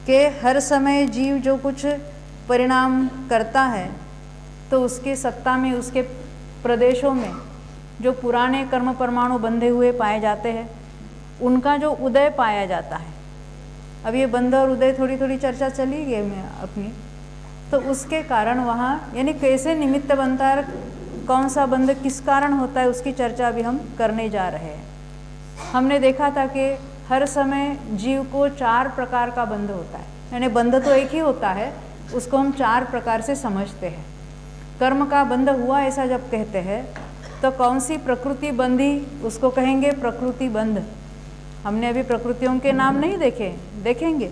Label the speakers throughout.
Speaker 1: कि हर समय जीव जो कुछ परिणाम करता है तो उसकी सत्ता में, उसके प्रदेशों में जो पुराने कर्म परमाणु बंधे हुए पाए जाते हैं उनका जो उदय पाया जाता है। अब ये बंध और उदय थोड़ी थोड़ी चर्चा चली गई में अपनी, तो उसके कारण वहाँ यानी कैसे निमित्त बनता है, कौन सा बंध किस कारण होता है, उसकी चर्चा अभी हम करने जा रहे हैं। हमने देखा था कि हर समय जीव को 4 प्रकार का बंध होता है, यानी बंध तो एक ही होता है, उसको हम 4 प्रकार से समझते हैं। कर्म का बंध हुआ ऐसा जब कहते हैं तो कौन सी प्रकृति बंधी, उसको कहेंगे प्रकृति बंध। हमने अभी प्रकृतियों के नाम नहीं देखे, देखेंगे।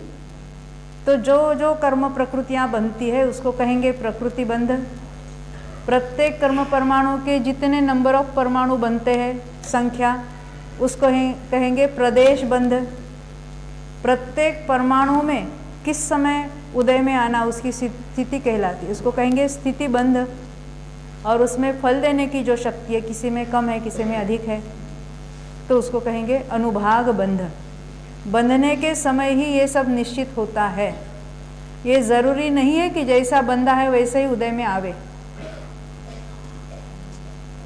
Speaker 1: तो जो जो कर्म प्रकृतियाँ बनती है उसको कहेंगे प्रकृति बंध। प्रत्येक कर्म परमाणु के जितने नंबर ऑफ परमाणु बनते हैं संख्या, उसको कहेंगे प्रदेश बंध। प्रत्येक परमाणु में किस समय उदय में आना उसकी स्थिति कहलाती है, उसको कहेंगे स्थिति बंध। और उसमें फल देने की जो शक्ति है, किसी में कम है किसी में अधिक है, तो उसको कहेंगे अनुभाग बंध। बंधने के समय ही ये सब निश्चित होता है। ये ज़रूरी नहीं है कि जैसा बंधा है वैसे ही उदय में आवे।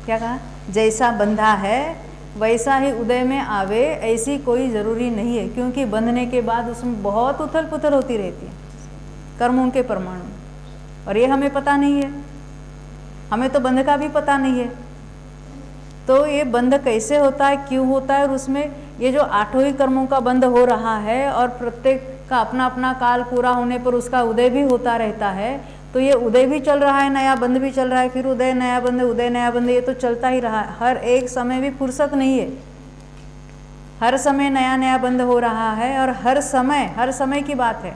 Speaker 1: क्या कहा? जैसा बंधा है वैसा ही उदय में आवे, ऐसी कोई ज़रूरी नहीं है, क्योंकि बंधने के बाद उसमें बहुत उथल पुथल होती रहती है कर्मों के परमाणु, और ये हमें पता नहीं है, हमें तो बंध का भी पता नहीं है। तो ये बंध कैसे होता है, क्यों होता है, और उसमें ये जो 8 ही कर्मों का बंध हो रहा है और प्रत्येक का अपना अपना काल पूरा होने पर उसका उदय भी होता रहता है, तो ये उदय भी चल रहा है, नया बंध भी चल रहा है, फिर उदय नया बंध, उदय नया बंध, ये तो चलता ही रहा है। हर एक समय भी फुर्सत नहीं है, हर समय नया नया बंध हो रहा है। और हर समय की बात है,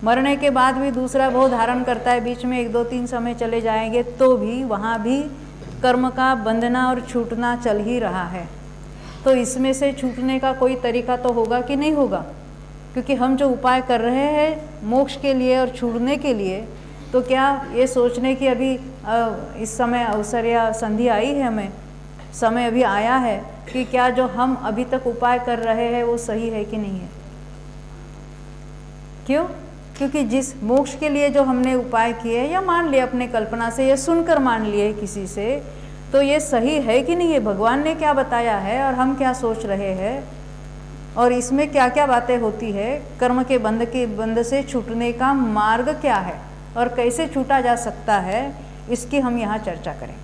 Speaker 1: मरने के बाद भी दूसरा भाव धारण करता है, बीच में 1 2 3 समय चले जाएंगे तो भी वहाँ भी कर्म का बंधना और छूटना चल ही रहा है। तो इसमें से छूटने का कोई तरीका तो होगा कि नहीं होगा, क्योंकि हम जो उपाय कर रहे हैं मोक्ष के लिए और छूटने के लिए, तो क्या ये सोचने की अभी इस समय अवसर या संधि आई है, हमें समय अभी आया है कि क्या जो हम अभी तक उपाय कर रहे हैं वो सही है कि नहीं है? क्यों? क्योंकि जिस मोक्ष के लिए जो हमने उपाय किए, या मान लिए अपने कल्पना से, या सुनकर मान लिए किसी से, तो ये सही है कि नहीं है, भगवान ने क्या बताया है और हम क्या सोच रहे हैं, और इसमें क्या क्या बातें होती है, कर्म के बंध से छूटने का मार्ग क्या है और कैसे छूटा जा सकता है, इसकी हम यहाँ चर्चा करेंगे।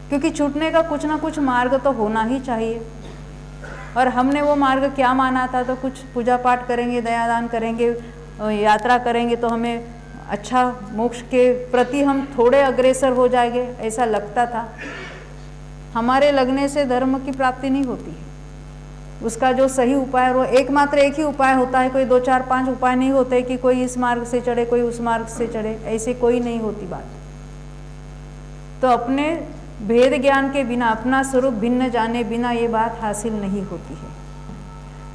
Speaker 1: क्योंकि छूटने का कुछ ना कुछ मार्ग तो होना ही चाहिए, और हमने वो मार्ग क्या माना था, तो कुछ पूजा पाठ करेंगे, दयादान करेंगे, यात्रा करेंगे तो हमें अच्छा मोक्ष के प्रति हम थोड़े अग्रसर हो जाएंगे, ऐसा लगता था। हमारे लगने से धर्म की प्राप्ति नहीं होती है। उसका जो सही उपाय है वो एकमात्र एक ही उपाय होता है, कोई 2 4 5 उपाय नहीं होते कि कोई इस मार्ग से चढ़े कोई उस मार्ग से चढ़े, ऐसे कोई नहीं होती बात। तो अपने भेद ज्ञान के बिना, अपना स्वरूप भिन्न जाने बिना ये बात हासिल नहीं होती है।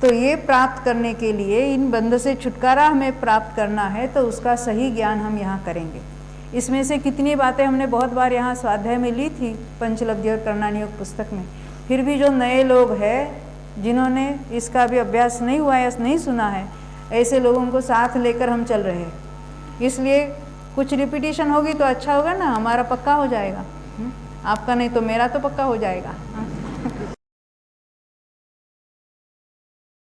Speaker 1: तो ये प्राप्त करने के लिए, इन बंध से छुटकारा हमें प्राप्त करना है, तो उसका सही ज्ञान हम यहाँ करेंगे। इसमें से कितनी बातें हमने बहुत बार यहाँ स्वाध्याय में ली थी, पंचलब्धि और करणानियोग पुस्तक में। फिर भी जो नए लोग हैं जिन्होंने इसका भी अभ्यास नहीं हुआ है, नहीं सुना है, ऐसे लोगों को साथ लेकर हम चल रहे हैं। इसलिए कुछ रिपीटिशन होगी तो अच्छा होगा ना, हमारा पक्का हो जाएगा। आपका नहीं तो मेरा तो पक्का हो जाएगा।